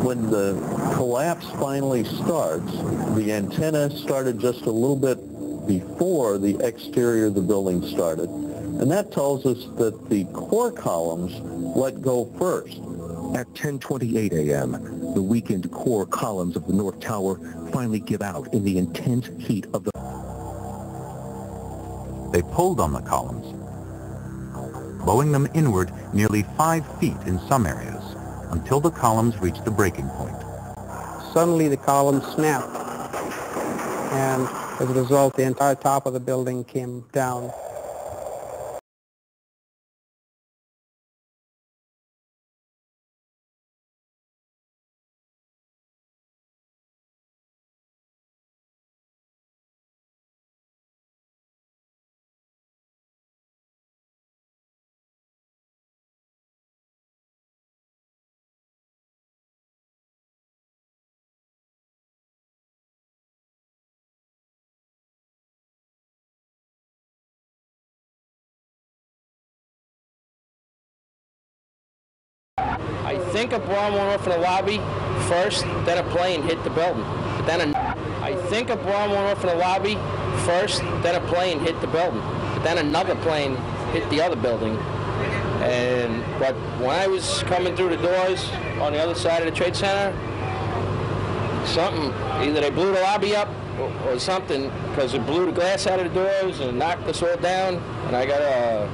when the collapse finally starts, the antenna started just a little bit before the exterior of the building started. And that tells us that the core columns let go first. At 10:28 a.m., the weakened core columns of the North Tower finally give out in the intense heat of the... They pulled on the columns, blowing them inward nearly 5 feet in some areas, until the columns reached the breaking point. Suddenly the columns snapped, and as a result, the entire top of the building came down. I think a bomb went off in the lobby first, then a plane hit the building. I think a bomb went off in the lobby first, then a plane hit the building. But then another plane hit the other building. But when I was coming through the doors on the other side of the Trade Center, something, either they blew the lobby up or something, because it blew the glass out of the doors and knocked us all down, and I got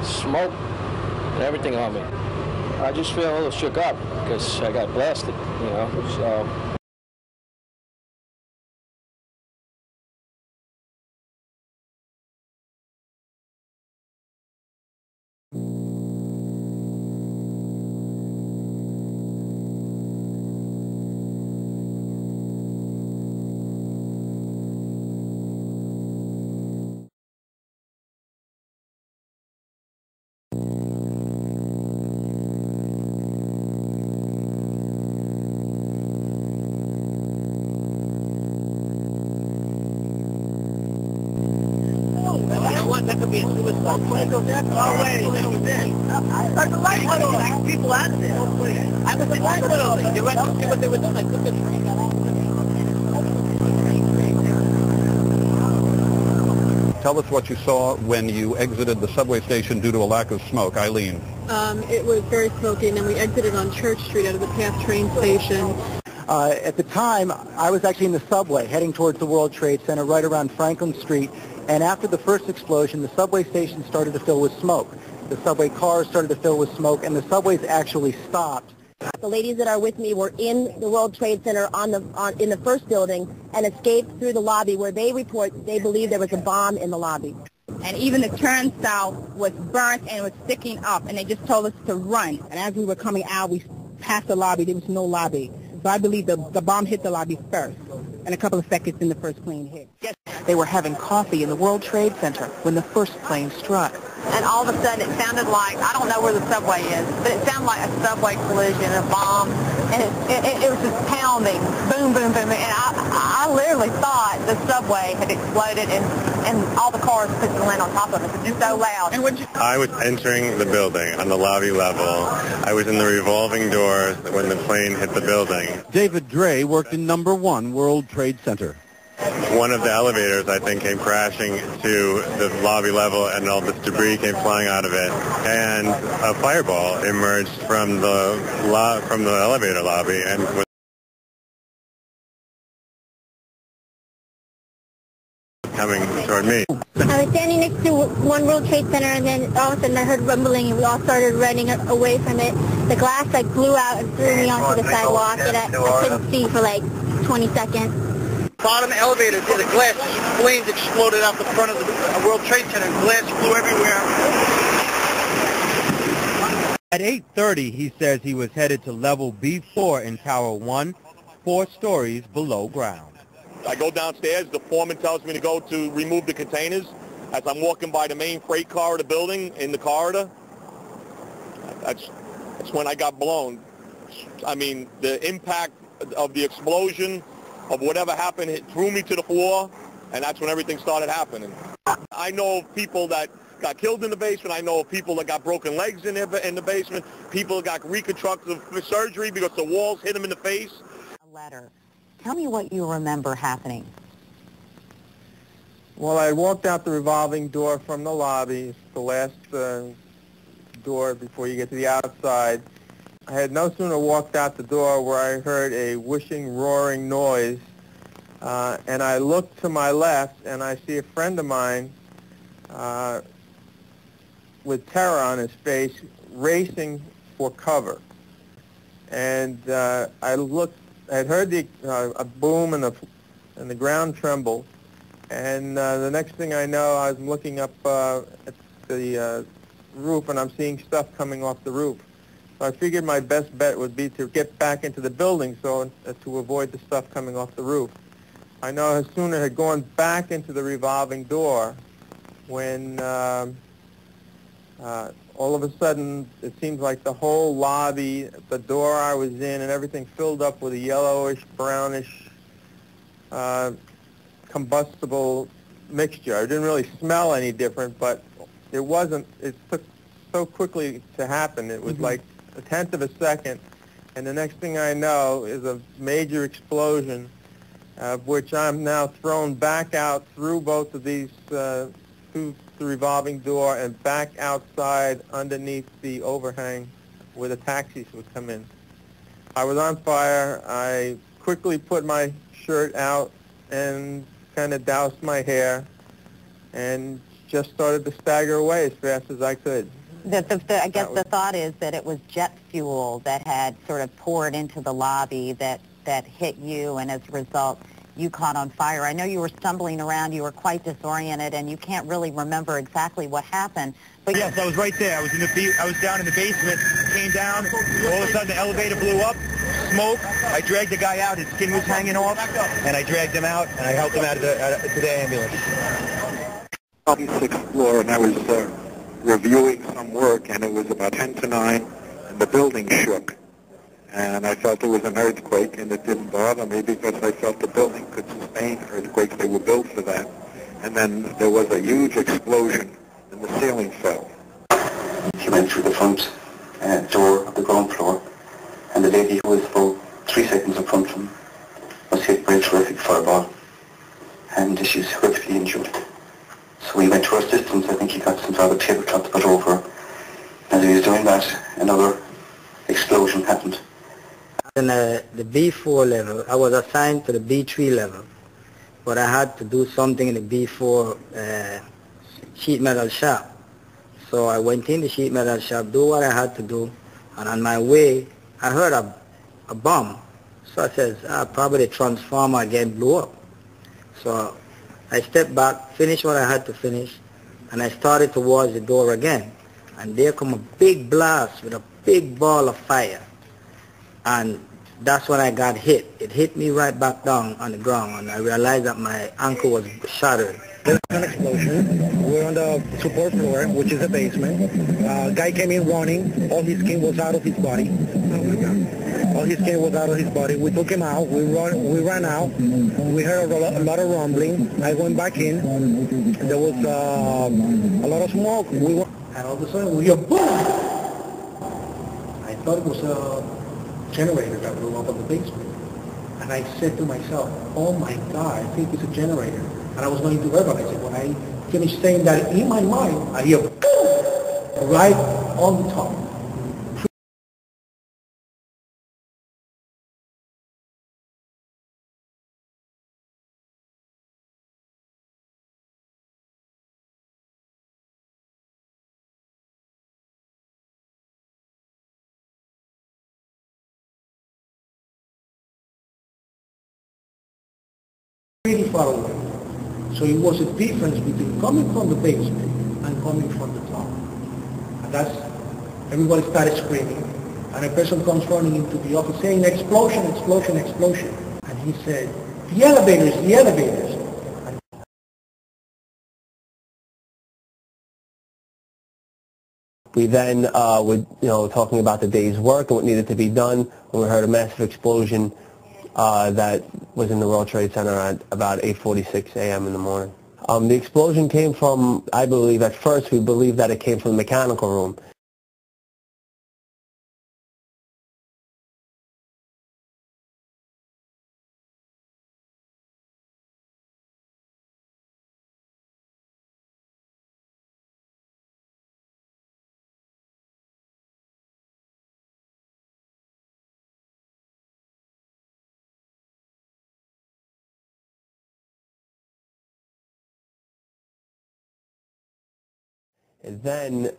smoke and everything on me. I just feel a little shook up because I got blasted, you know, so. That could be a suicide. No way. There's a light on. People out there. I was in light on. They went to see what they were doing. I took a train. Tell us what you saw when you exited the subway station due to a lack of smoke. Eileen. It was very smoky, and then we exited on Church Street out of the PATH train station. At the time, I was actually in the subway heading towards the World Trade Center right around Franklin Street. And after the first explosion, the subway station started to fill with smoke. The subway cars started to fill with smoke, and the subways actually stopped. The ladies that are with me were in the World Trade Center in the first building and escaped through the lobby, where they report they believe there was a bomb in the lobby. And even the turnstile was burnt and was sticking up, and they just told us to run. And as we were coming out, we passed the lobby. There was no lobby. So I believe the bomb hit the lobby first, and a couple of seconds in the first plane hit. They were having coffee in the World Trade Center when the first plane struck. And all of a sudden it sounded like, I don't know where the subway is, but it sounded like a subway collision, a bomb, and it was just pounding, boom, boom, boom, and I literally thought the subway had exploded and all the cars put the land on top of it. It was just so loud. I was entering the building on the lobby level. I was in the revolving doors when the plane hit the building. David Dre worked in number 1 World Trade Center. One of the elevators, I think, came crashing to the lobby level, and all this debris came flying out of it. And a fireball emerged from the elevator lobby and was coming toward me. I was standing next to One World Trade Center, and then all of a sudden I heard rumbling, and we all started running away from it. The glass blew out and threw me onto the sidewalk, and I couldn't see for 20 seconds. Bottom elevator to the glass, flames exploded out the front of the World Trade Center, and glass flew everywhere. At 8:30, he says he was headed to level B4 in Tower 1, 4 stories below ground. I go downstairs, the foreman tells me to go to remove the containers. As I'm walking by the main freight car of the building, in the corridor, that's when I got blown. I mean, the impact of the explosion, of whatever happened, it threw me to the floor, and that's when everything started happening. I know people that got killed in the basement. I know of people that got broken legs in the basement. People got reconstructive surgery because the walls hit them in the face. A letter. Tell me what you remember happening. Well, I walked out the revolving door from the lobby, the last door before you get to the outside. I had no sooner walked out the door where I heard a whooshing, roaring noise, and I looked to my left, and I see a friend of mine with terror on his face, racing for cover. And I looked, I had heard a boom and the ground tremble, and the next thing I know, I was looking up at the roof, and I'm seeing stuff coming off the roof. So I figured my best bet would be to get back into the building so to avoid the stuff coming off the roof. I know as soon as I had gone back into the revolving door when all of a sudden it seems like the whole lobby, the door I was in, and everything filled up with a yellowish, brownish, combustible mixture. I didn't really smell any different, but it wasn't, it took so quickly to happen. It was like a tenth of a second, and the next thing I know is a major explosion, of which I'm now thrown back out through both of these, through the revolving door and back outside underneath the overhang where the taxis would come in. I was on fire. I quickly put my shirt out and kind of doused my hair and just started to stagger away as fast as I could. I guess the thought is that it was jet fuel that had sort of poured into the lobby that hit you, and as a result, you caught on fire. I know you were stumbling around, you were quite disoriented, and you can't really remember exactly what happened. But yes, I was right there. I was down in the basement, came down, all of a sudden the elevator blew up, smoke. I dragged the guy out, his skin was hanging off, and I dragged him out, and I helped him out to the ambulance. 26th floor, and I was reviewing some work, and it was about 10 to 9, and the building shook. And I felt it was an earthquake, and it didn't bother me because I felt the building could sustain earthquakes. They were built for that. And then there was a huge explosion, and the ceiling fell. He went through the front door of the ground floor, and the lady who was about 3 seconds in front of him was hit by a terrific fireball, and she's horrifically injured. So we went to her assistance. I think he got some sort of tabletop to put over her. As he was doing that, another explosion happened. In the B4 level, I was assigned to the B3 level, but I had to do something in the B4 sheet metal shop. So I went in the sheet metal shop, do what I had to do, and on my way, I heard a bomb. So I said, probably the transformer again blew up. So I stepped back, finished what I had to finish, and I started towards the door again. And there come a big blast with a big ball of fire. And that's when I got hit. It hit me right back down on the ground, and I realized that my ankle was shattered. There was an explosion. We were on the support floor, which is the basement. Guy came in running. All his skin was out of his body. Oh my God. All his skin was out of his body. We took him out. We ran out. We heard a lot of rumbling. I went back in. There was a lot of smoke. And all of a sudden we hear boom! I thought it was a generator that blew up in the basement. And I said to myself, oh my God, I think it's a generator. And I was going to verbalize it. When I finished saying that in my mind, I hear boom! Right on the top. Pretty far away. So it was a difference between coming from the basement and coming from the top. And that's, everybody started screaming, and a person comes running into the office saying, explosion, explosion, explosion. And he said, the elevators, the elevators. We then were talking about the day's work and what needed to be done, when we heard a massive explosion that was in the World Trade Center at about 8:46 a.m. in the morning. The explosion came from, I believe, at first we believed that it came from the mechanical room. And then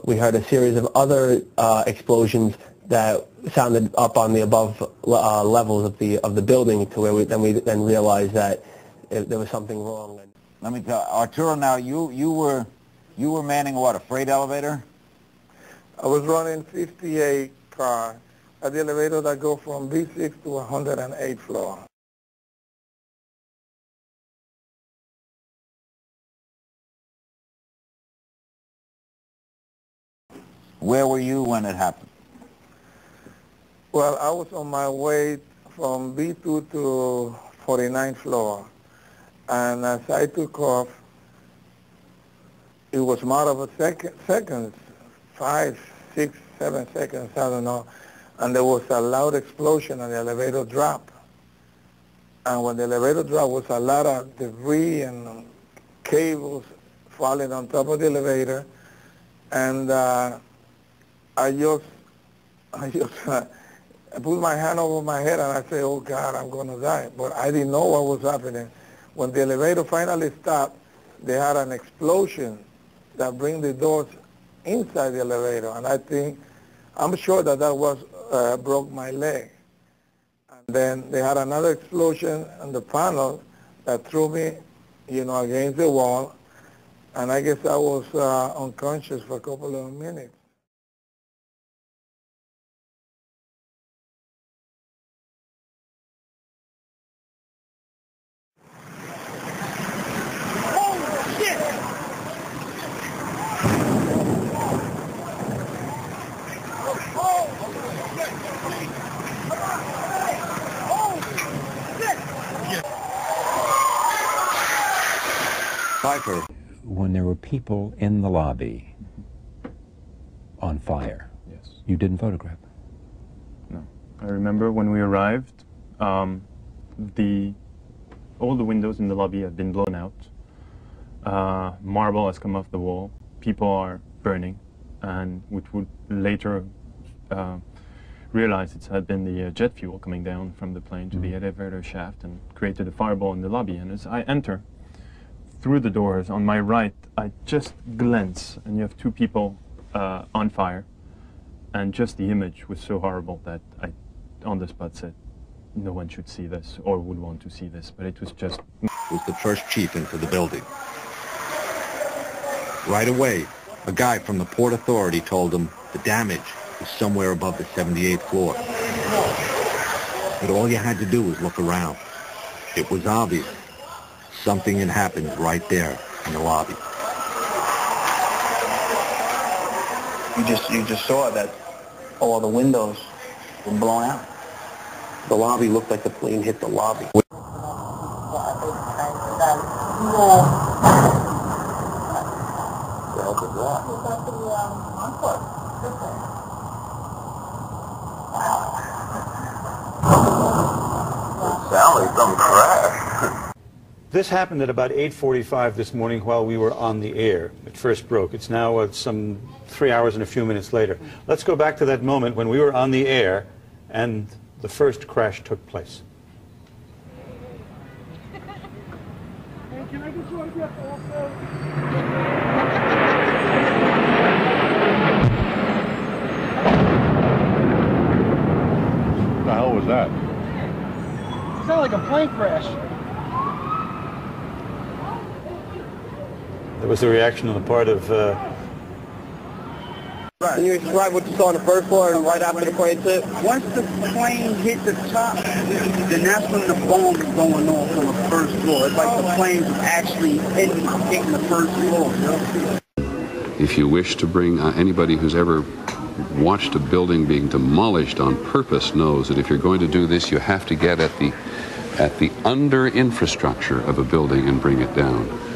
we heard a series of other explosions that sounded up on the above levels of the building, to where we then realized that there was something wrong. Let me tell Arturo. Now you were manning what, a freight elevator? I was running 58 cars at the elevator that go from B6 to 108th floor. Where were you when it happened? Well, I was on my way from B2 to 49th floor, and as I took off, it was a matter of seconds, 5, 6, 7 seconds, I don't know, and there was a loud explosion and the elevator dropped. And when the elevator dropped, was a lot of debris and cables falling on top of the elevator, and I put my hand over my head and I said, oh God, I'm going to die. But I didn't know what was happening. When the elevator finally stopped, they had an explosion that bring the doors inside the elevator. And I'm sure that was, broke my leg. And then they had another explosion on the panel that threw me, against the wall. And I guess I was unconscious for a couple of minutes. When there were people in the lobby on fire, yes, you didn't photograph them? No. I remember when we arrived, all the windows in the lobby had been blown out. Marble has come off the wall. People are burning, and which would later realize it had been the jet fuel coming down from the plane to the elevator shaft and created a fireball in the lobby. And as I enter through the doors, on my right, I just glance, and you have two people on fire, and just the image was so horrible that I, on the spot, said, no one should see this, or would want to see this, but it was just... Was the first chief into the building. Right away, a guy from the Port Authority told him the damage was somewhere above the 78th floor. But all you had to do was look around. It was obvious. Something had happened right there in the lobby. You just saw that all the windows were blown out. The lobby looked like the plane hit the lobby. Sounded like some crash. This happened at about 8:45 this morning while we were on the air. It first broke. It's now some 3 hours and a few minutes later. Let's go back to that moment when we were on the air and the first crash took place. Can I get you autograph also? What the hell was that? It sounded like a plane crash. There was a reaction on the part of... Can you describe what you saw on the first floor and right after the plane hit? Once the plane hit the top, then that's when the bomb was going off on the first floor. It's like the plane was actually hitting the first floor. If you wish to bring anybody who's ever watched a building being demolished on purpose knows that if you're going to do this, you have to get at at the under infrastructure of a building and bring it down.